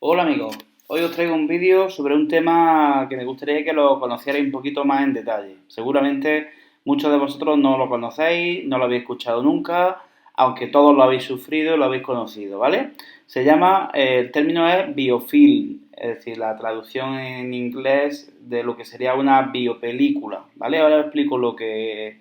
Hola amigos, hoy os traigo un vídeo sobre un tema que me gustaría que lo conocierais un poquito más en detalle. Seguramente muchos de vosotros no lo conocéis, no lo habéis escuchado nunca, aunque todos lo habéis sufrido y lo habéis conocido, ¿vale? Se llama, el término es biofilm, es decir, la traducción en inglés de lo que sería una biopelícula, ¿vale? Ahora os explico lo que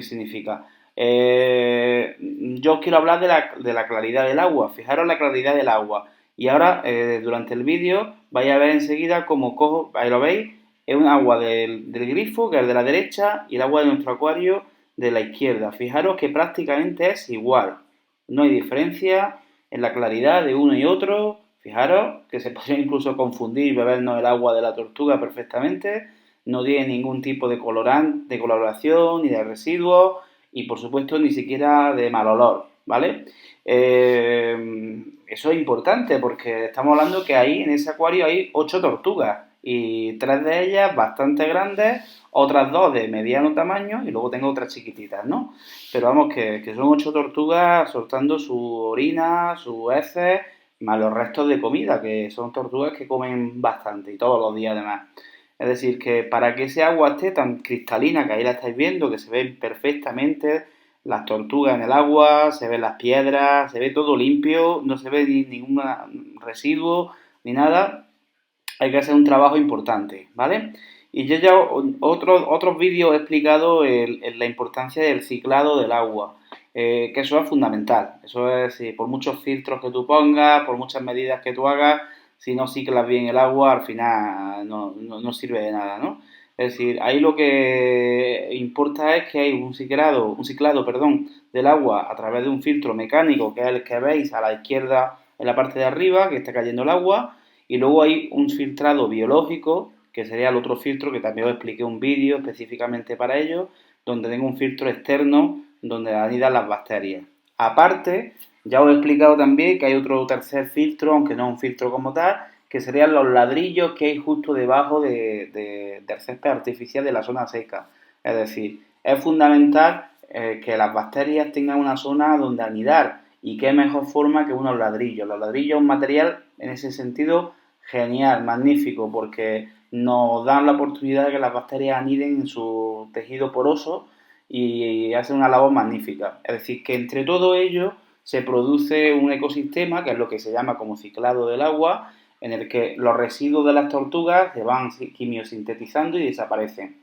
significa. Yo os quiero hablar de la claridad del agua. Fijaros la claridad del agua. Y ahora, durante el vídeo, vais a ver enseguida cómo cojo, ahí lo veis, es un agua del grifo, que es de la derecha, y el agua de nuestro acuario de la izquierda. Fijaros que prácticamente es igual. No hay diferencia en la claridad de uno y otro. Fijaros que se podría incluso confundir y bebernos el agua de la tortuga perfectamente. No tiene ningún tipo de colorante, de coloración ni de residuos y por supuesto ni siquiera de mal olor, ¿vale? Eso es importante porque estamos hablando que ahí en ese acuario hay 8 tortugas y 3 de ellas bastante grandes, otras 2 de mediano tamaño y luego tengo otras chiquititas, ¿no? Pero vamos, que son 8 tortugas soltando su orina, sus heces, más los restos de comida, que son tortugas que comen bastante y todos los días además. Es decir, que para que ese agua esté tan cristalina, que ahí la estáis viendo, que se ven perfectamente las tortugas en el agua, se ven las piedras, se ve todo limpio, no se ve ningún residuo ni nada, hay que hacer un trabajo importante, ¿vale? Y yo ya otros vídeos he explicado la importancia del ciclado del agua, que eso es fundamental. Eso es, por muchos filtros que tú pongas, por muchas medidas que tú hagas, si no ciclas bien el agua, al final no sirve de nada, ¿no? Es decir, ahí lo que importa es que hay un ciclado, perdón, del agua a través de un filtro mecánico, que es el que veis a la izquierda en la parte de arriba, que está cayendo el agua, y luego hay un filtrado biológico, que sería el otro filtro, que también os expliqué un vídeo específicamente para ello, donde tengo un filtro externo donde anidan las bacterias. Aparte, ya os he explicado también que hay otro tercer filtro, aunque no un filtro como tal, que serían los ladrillos que hay justo debajo del césped artificial de la zona seca. Es decir, es fundamental que las bacterias tengan una zona donde anidar y qué mejor forma que unos ladrillos. Los ladrillos es un material en ese sentido genial, magnífico, porque nos dan la oportunidad de que las bacterias aniden en su tejido poroso y hacen una labor magnífica. Es decir, que entre todo ello se produce un ecosistema, que es lo que se llama como ciclado del agua, en el que los residuos de las tortugas se van quimiosintetizando y desaparecen.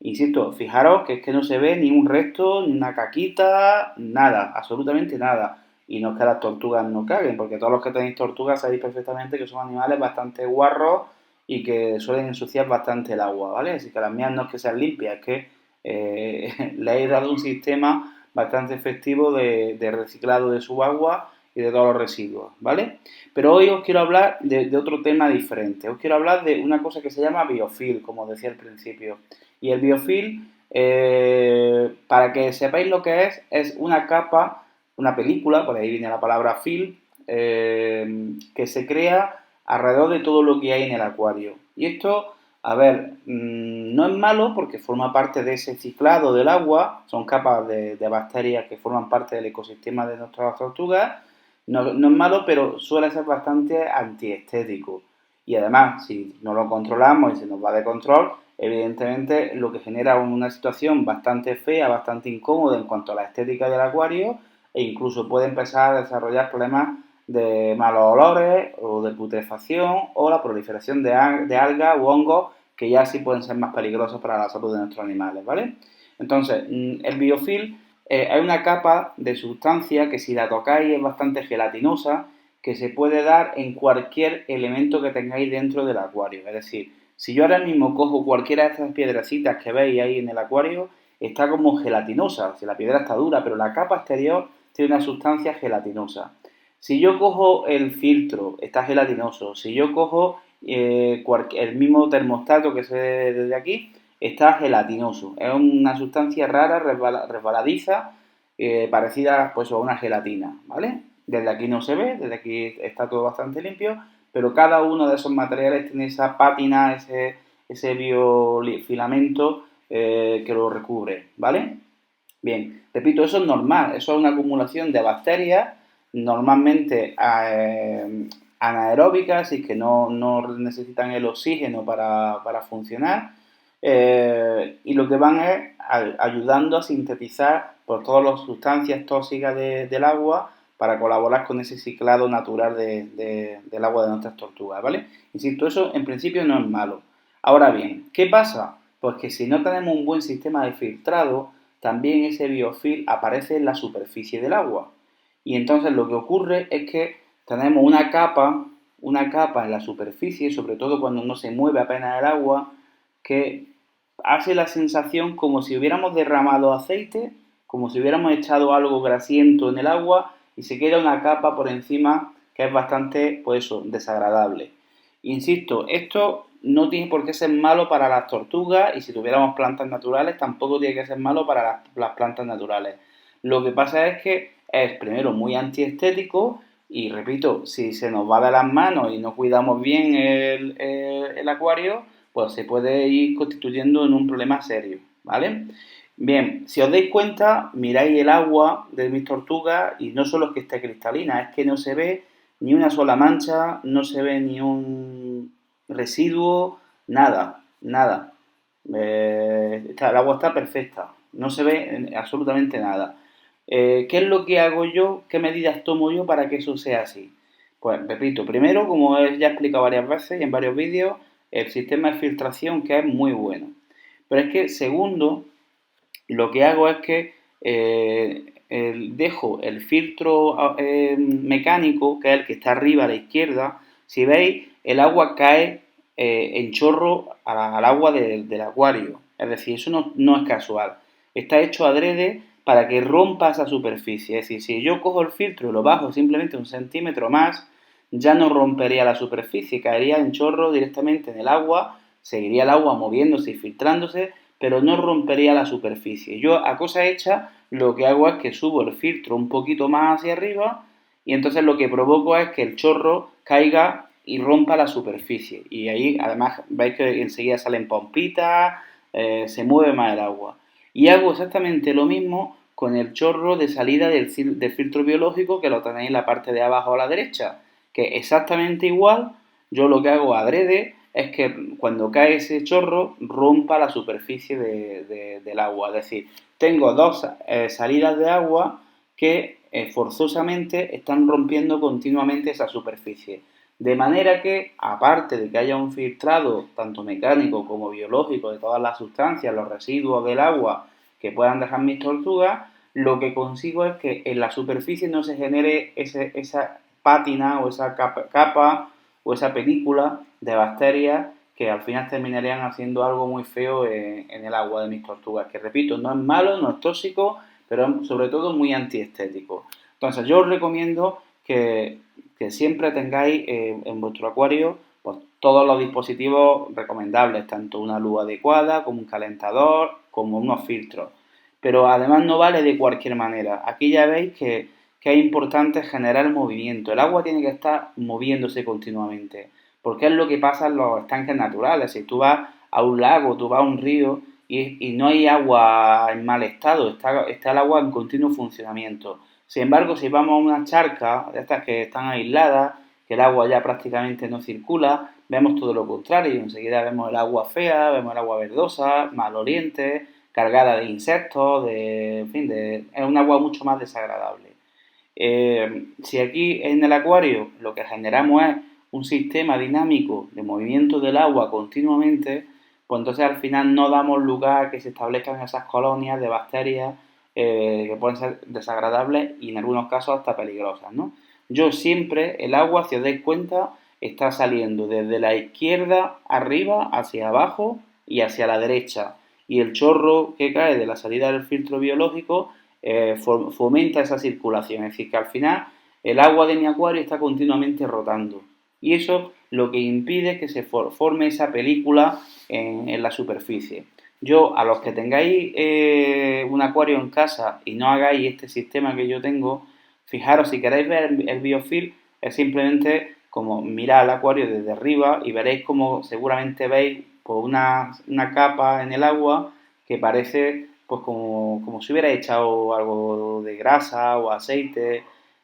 Insisto, fijaros que es que no se ve ni un resto, ni una caquita, nada, absolutamente nada. Y no es que las tortugas no caguen, porque todos los que tenéis tortugas sabéis perfectamente que son animales bastante guarros y que suelen ensuciar bastante el agua, ¿vale? Así que las mías no es que sean limpias, es que le he dado un sistema bastante efectivo de reciclado de su agua y de todos los residuos, ¿vale? Pero hoy os quiero hablar de otro tema diferente. Os quiero hablar de una cosa que se llama biofilm, como decía al principio. Y el biofilm, para que sepáis lo que es una capa, una película, por ahí viene la palabra film, que se crea alrededor de todo lo que hay en el acuario. Y esto, a ver, no es malo porque forma parte de ese ciclado del agua, son capas de bacterias que forman parte del ecosistema de nuestras tortugas. No es malo, pero suele ser bastante antiestético. Y además, si no lo controlamos y se nos va de control, evidentemente lo que genera una situación bastante fea, bastante incómoda en cuanto a la estética del acuario e incluso puede empezar a desarrollar problemas de malos olores o de putrefacción o la proliferación de algas u hongos que ya sí pueden ser más peligrosos para la salud de nuestros animales, ¿vale? Entonces, el biofilm hay una capa de sustancia que si la tocáis es bastante gelatinosa, que se puede dar en cualquier elemento que tengáis dentro del acuario. Es decir, si yo ahora mismo cojo cualquiera de estas piedrecitas que veis ahí en el acuario, está como gelatinosa. Si la piedra está dura, pero la capa exterior tiene una sustancia gelatinosa. Si yo cojo el filtro, está gelatinoso. Si yo cojo el mismo termostato que se ve desde aquí, está gelatinoso. Es una sustancia rara, resbaladiza, parecida pues, a una gelatina, ¿vale? Desde aquí no se ve, desde aquí está todo bastante limpio, pero cada uno de esos materiales tiene esa pátina, ese biofilamento que lo recubre, ¿vale? Bien, repito, eso es normal, eso es una acumulación de bacterias normalmente anaeróbicas y que no necesitan el oxígeno para funcionar. Y lo que van es ayudando a sintetizar por todas las sustancias tóxicas del agua para colaborar con ese ciclado natural del agua de nuestras tortugas, ¿vale? Insisto, eso en principio no es malo. Ahora bien, ¿qué pasa? Pues que si no tenemos un buen sistema de filtrado, también ese biofilm aparece en la superficie del agua. Y entonces lo que ocurre es que tenemos una capa en la superficie, sobre todo cuando no se mueve apenas el agua, que hace la sensación como si hubiéramos derramado aceite, como si hubiéramos echado algo grasiento en el agua y se queda una capa por encima que es bastante, pues eso, desagradable. Insisto, esto no tiene por qué ser malo para las tortugas y si tuviéramos plantas naturales tampoco tiene que ser malo para las plantas naturales. Lo que pasa es que es primero muy antiestético y repito, si se nos va de las manos y no cuidamos bien el acuario, pues se puede ir constituyendo en un problema serio, ¿vale? Bien, si os dais cuenta, miráis el agua de mis tortugas y no solo es que esté cristalina, es que no se ve ni una sola mancha, no se ve ni un residuo, nada, nada. El agua está perfecta, no se ve absolutamente nada. ¿Qué es lo que hago yo? ¿Qué medidas tomo yo para que eso sea así? Pues repito, primero, como ya he explicado varias veces y en varios vídeos, el sistema de filtración que es muy bueno. Pero es que, segundo, lo que hago es que dejo el filtro mecánico, que es el que está arriba a la izquierda. Si veis, el agua cae en chorro al agua del acuario. Es decir, eso no es casual. Está hecho adrede para que rompa esa superficie. Es decir, si yo cojo el filtro y lo bajo simplemente un centímetro más, ya no rompería la superficie, caería en chorro directamente en el agua, seguiría el agua moviéndose y filtrándose, pero no rompería la superficie. Yo a cosa hecha lo que hago es que subo el filtro un poquito más hacia arriba y entonces lo que provoco es que el chorro caiga y rompa la superficie. Y ahí además veis que enseguida salen pompitas, se mueve más el agua. Y hago exactamente lo mismo con el chorro de salida del filtro biológico que lo tenéis en la parte de abajo a la derecha, que exactamente igual, yo lo que hago adrede es que cuando cae ese chorro rompa la superficie del agua. Es decir, tengo dos salidas de agua que forzosamente están rompiendo continuamente esa superficie. De manera que, aparte de que haya un filtrado tanto mecánico como biológico de todas las sustancias, los residuos del agua que puedan dejar mis tortugas, lo que consigo es que en la superficie no se genere esa pátina o esa capa o esa película de bacterias que al final terminarían haciendo algo muy feo en el agua de mis tortugas, que repito, no es malo, no es tóxico, pero sobre todo muy antiestético. Entonces yo os recomiendo que siempre tengáis en vuestro acuario pues, todos los dispositivos recomendables, tanto una luz adecuada como un calentador, como unos filtros. Pero además no vale de cualquier manera. Aquí ya veis que es importante generar movimiento. El agua tiene que estar moviéndose continuamente, porque es lo que pasa en los estanques naturales. Si tú vas a un lago, tú vas a un río y no hay agua en mal estado, está el agua en continuo funcionamiento. Sin embargo, si vamos a una charca de estas que están aisladas, que el agua ya prácticamente no circula, vemos todo lo contrario. Enseguida vemos el agua fea, vemos el agua verdosa, maloliente, cargada de insectos, en fin, es un agua mucho más desagradable. Si aquí en el acuario lo que generamos es un sistema dinámico de movimiento del agua continuamente, pues entonces al final no damos lugar a que se establezcan esas colonias de bacterias que pueden ser desagradables y en algunos casos hasta peligrosas, ¿no? Yo siempre, el agua, si os dais cuenta, está saliendo desde la izquierda arriba hacia abajo y hacia la derecha. Y el chorro que cae de la salida del filtro biológico fomenta esa circulación. Es decir, que al final el agua de mi acuario está continuamente rotando. Y eso lo que impide es que se forme esa película en la superficie. Yo, a los que tengáis un acuario en casa y no hagáis este sistema que yo tengo, fijaros, si queréis ver el biofilm, es simplemente como mirar el acuario desde arriba y veréis como seguramente veis pues, una capa en el agua que parece pues como si hubiera echado algo de grasa o aceite.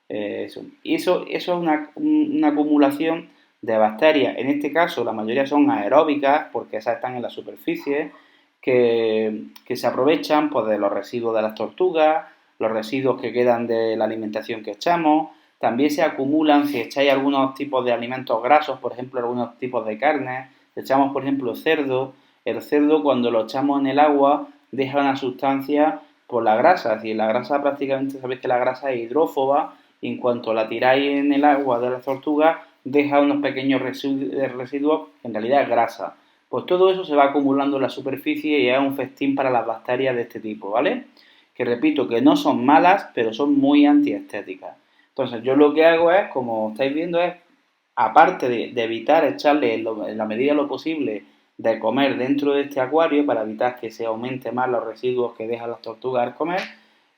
Eso. Y eso es una acumulación de bacterias. En este caso, la mayoría son aeróbicas, porque esas están en la superficie, que se aprovechan pues, de los residuos de las tortugas, los residuos que quedan de la alimentación que echamos. También se acumulan si echáis algunos tipos de alimentos grasos, por ejemplo, algunos tipos de carne. Echamos, por ejemplo, cerdo. El cerdo, cuando lo echamos en el agua, deja una sustancia por la grasa. Es decir, la grasa prácticamente, sabéis que la grasa es hidrófoba y en cuanto la tiráis en el agua de la tortuga, deja unos pequeños residuos que en realidad es grasa. Pues todo eso se va acumulando en la superficie y es un festín para las bacterias de este tipo, ¿vale? Que repito, que no son malas, pero son muy antiestéticas. Entonces, yo lo que hago es, como estáis viendo, es, aparte de evitar echarle en la medida de lo posible de comer dentro de este acuario para evitar que se aumente más los residuos que dejan las tortugas al comer,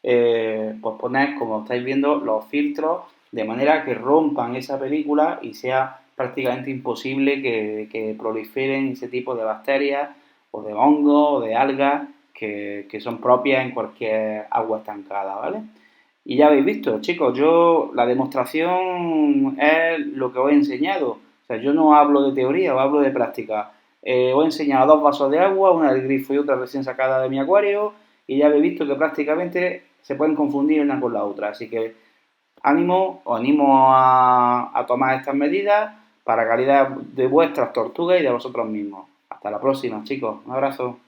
pues poner, como estáis viendo, los filtros de manera que rompan esa película y sea prácticamente imposible que proliferen ese tipo de bacterias o de hongos o de algas que son propias en cualquier agua estancada, ¿vale? Y ya habéis visto, chicos, yo la demostración es lo que os he enseñado. O sea, yo no hablo de teoría, os hablo de práctica. Os he enseñado dos vasos de agua, una del grifo y otra recién sacada de mi acuario, y ya habéis visto que prácticamente se pueden confundir una con la otra. Así que ánimo, os animo a tomar estas medidas para calidad de vuestras tortugas y de vosotros mismos. Hasta la próxima, chicos. Un abrazo.